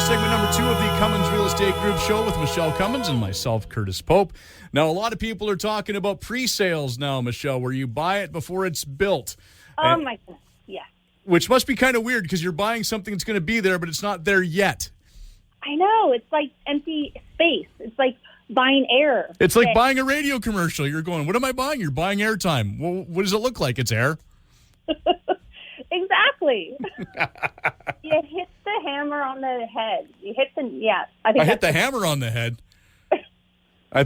segment number 2 of the Cummins Real Estate Group show with Michele Cummins and myself, Curtis Pope. Now, a lot of people are talking about pre-sales now, Michele, where you buy it before it's built. Oh, my goodness, yeah. Which must be kind of weird because you're buying something that's going to be there, but it's not there yet. I know. It's like empty space. It's like buying air. It's like buying a radio commercial. You're going, what am I buying? You're buying airtime. Well, what does it look like? It's air. Exactly. You hit the hammer on the head. I hit the hammer on the head.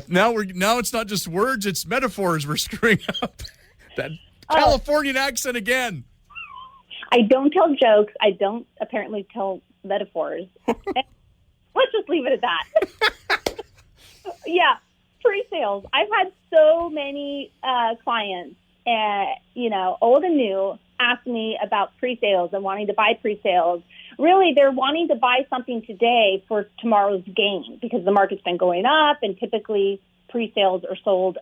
Now it's not just words, it's metaphors we're screwing up. That Californian accent again. I don't tell jokes. I don't apparently tell metaphors. Let's just leave it at that. Yeah, pre-sales. I've had so many clients, old and new, ask me about pre-sales and wanting to buy pre-sales. Really, they're wanting to buy something today for tomorrow's gain because the market's been going up, and typically pre-sales are sold,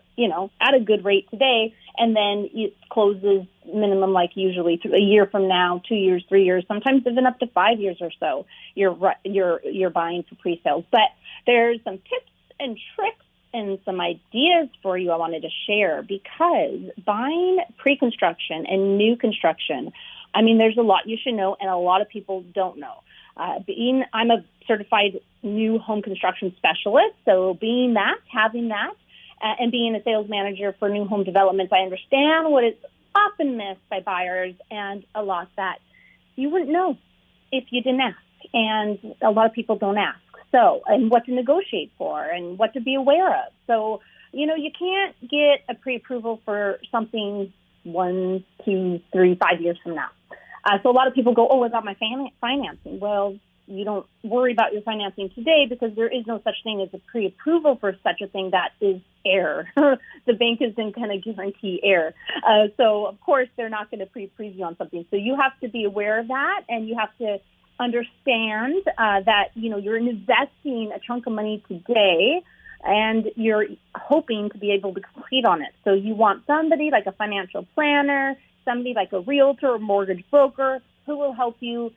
at a good rate today, and then it closes minimum like usually a year from now, 2 years, 3 years, sometimes even up to 5 years or so. You're buying for pre-sales, but there's some tips and tricks and some ideas for you I wanted to share, because buying pre-construction and new construction, there's a lot you should know and a lot of people don't know. I'm a certified new home construction specialist, so having that, and being a sales manager for new home developments, I understand what is often missed by buyers and a lot that you wouldn't know if you didn't ask, and a lot of people don't ask. So, and what to negotiate for and what to be aware of. So, you can't get a pre-approval for something 1, 2, 3, 5 years from now. So a lot of people go, what about my financing? Well, you don't worry about your financing today because there is no such thing as a pre-approval for such a thing. That is air. The bank isn't going to guarantee air. So, of course, they're not going to pre-approve you on something. So you have to be aware of that, and you have to understand that, you're investing a chunk of money today and you're hoping to be able to complete on it. So you want somebody like a financial planner, somebody like a realtor or mortgage broker who will help you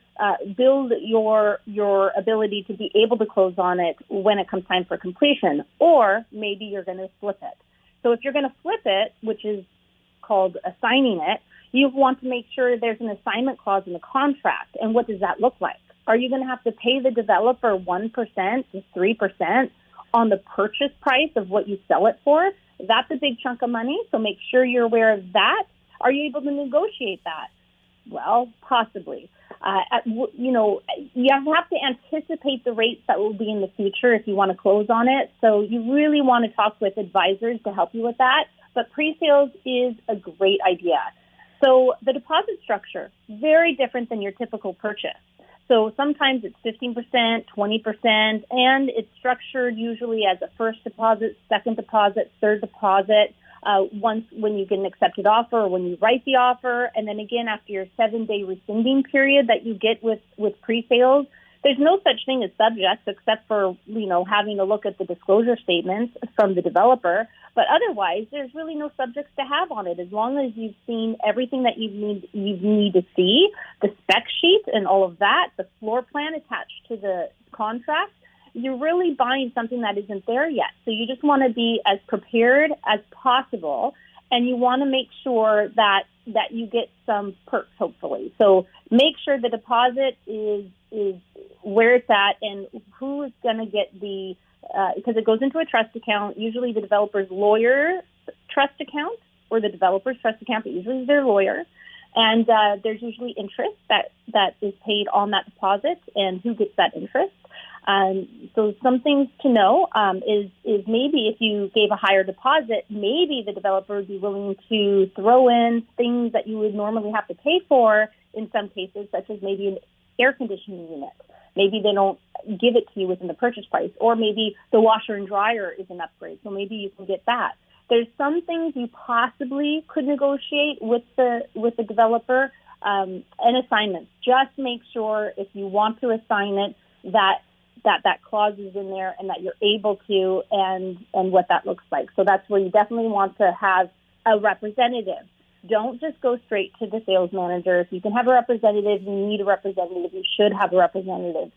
build your ability to be able to close on it when it comes time for completion. Or maybe you're going to flip it. So if you're going to flip it, which is called assigning it, you want to make sure there's an assignment clause in the contract. And what does that look like? Are you going to have to pay the developer 1% to 3% on the purchase price of what you sell it for? That's a big chunk of money, so make sure you're aware of that. Are you able to negotiate that? Well, possibly. You have to anticipate the rates that will be in the future if you want to close on it. So you really want to talk with advisors to help you with that. But pre-sales is a great idea. So the deposit structure, very different than your typical purchase. So sometimes it's 15%, 20%, and it's structured usually as a first deposit, second deposit, third deposit, once when you get an accepted offer or when you write the offer, and then again after your 7-day rescinding period that you get with pre-sales. There's no such thing as subjects except for, having a look at the disclosure statements from the developer. But otherwise, there's really no subjects to have on it. As long as you've seen everything that you need to see, the spec sheet and all of that, the floor plan attached to the contract, you're really buying something that isn't there yet. So you just want to be as prepared as possible, and you want to make sure that you get some perks, hopefully. So make sure the deposit is where it's at, and who is going to get the because it goes into a trust account, usually the developer's lawyer trust account or the developer's trust account, but usually their lawyer. And there's usually interest that is paid on that deposit, and who gets that interest. So some things to know is maybe if you gave a higher deposit, maybe the developer would be willing to throw in things that you would normally have to pay for in some cases, such as maybe an air conditioning unit. Maybe they don't give it to you within the purchase price, or maybe the washer and dryer is an upgrade, so maybe you can get that. There's some things you possibly could negotiate with the developer, and assignments. Just make sure if you want to assign it that clause is in there and that you're able to, and what that looks like. So that's where you definitely want to have a representative. Don't just go straight to the sales manager. If you can have a representative, you need a representative. You should have a representative.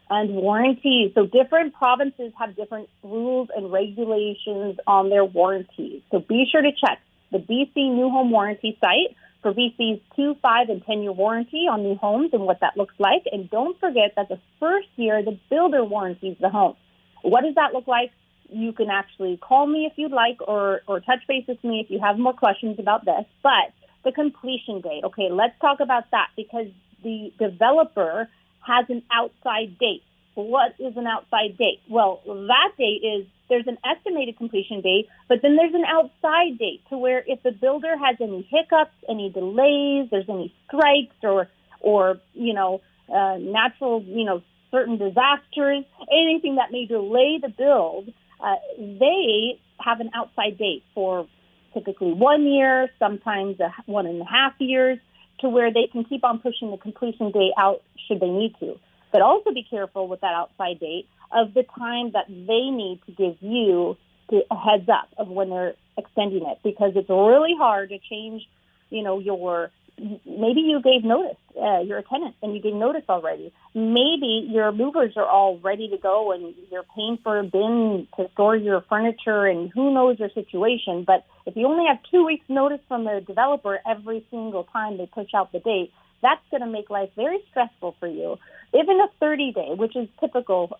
and warranties. So different provinces have different rules and regulations on their warranties. So be sure to check the BC New Home Warranty site for BC's 2, 5, and 10-year warranty on new homes and what that looks like. And don't forget that the first year, the builder warranties the home. What does that look like? You can actually call me if you'd like or touch base with me if you have more questions about this. But the completion date, okay, let's talk about that because the developer has an outside date. What is an outside date? Well, that date is there's an estimated completion date, but then there's an outside date to where if the builder has any hiccups, any delays, there's any strikes or natural, certain disasters, anything that may delay the build, they have an outside date for typically 1 year, sometimes 1.5 years, to where they can keep on pushing the completion date out should they need to. But also be careful with that outside date of the time that they need to give you a heads up of when they're extending it, because it's really hard to change, maybe you gave notice, you're a tenant and you gave notice already. Maybe your movers are all ready to go and you're paying for a bin to store your furniture and who knows your situation. But if you only have 2 weeks notice from the developer every single time they push out the date, that's going to make life very stressful for you. Even a 30-day, which is typical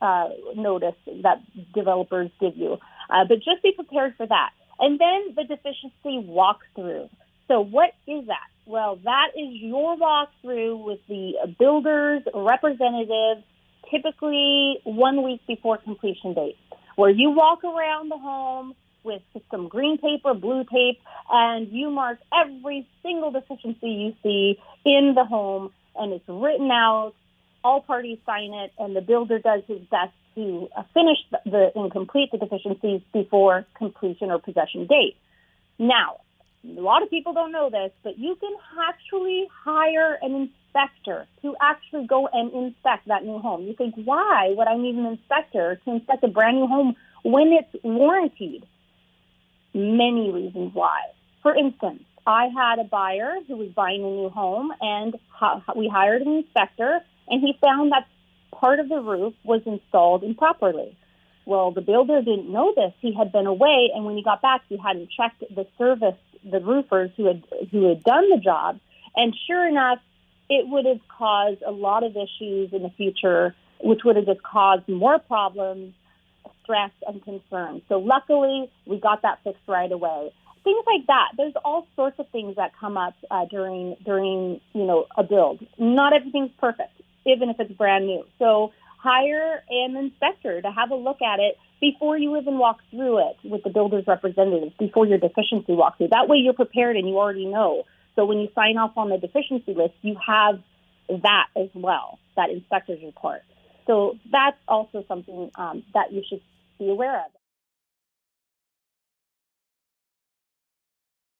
notice that developers give you. But just be prepared for that. And then the deficiency walkthrough. So what is that? Well, that is your walkthrough with the builder's representative, typically 1 week before completion date, where you walk around the home with some green tape or blue tape, and you mark every single deficiency you see in the home, and it's written out. All parties sign it, and the builder does his best to finish and complete the deficiencies before completion or possession date. Now, a lot of people don't know this, but you can actually hire an inspector to actually go and inspect that new home. You think, why would I need an inspector to inspect a brand new home when it's warranted? Many reasons why. For instance, I had a buyer who was buying a new home, and we hired an inspector, and he found that part of the roof was installed improperly. Well, the builder didn't know this. He had been away, and when he got back, he hadn't checked the roofers who had done the job. And sure enough, it would have caused a lot of issues in the future, which would have just caused more problems, stress, and concern. So luckily, we got that fixed right away. Things like that. There's all sorts of things that come up during a build. Not everything's perfect, even if it's brand new. So hire an inspector to have a look at it before you even walk through it with the builder's representatives, before your deficiency walkthrough. That way you're prepared and you already know. So when you sign off on the deficiency list, you have that as well, that inspector's report. So that's also something that you should be aware of.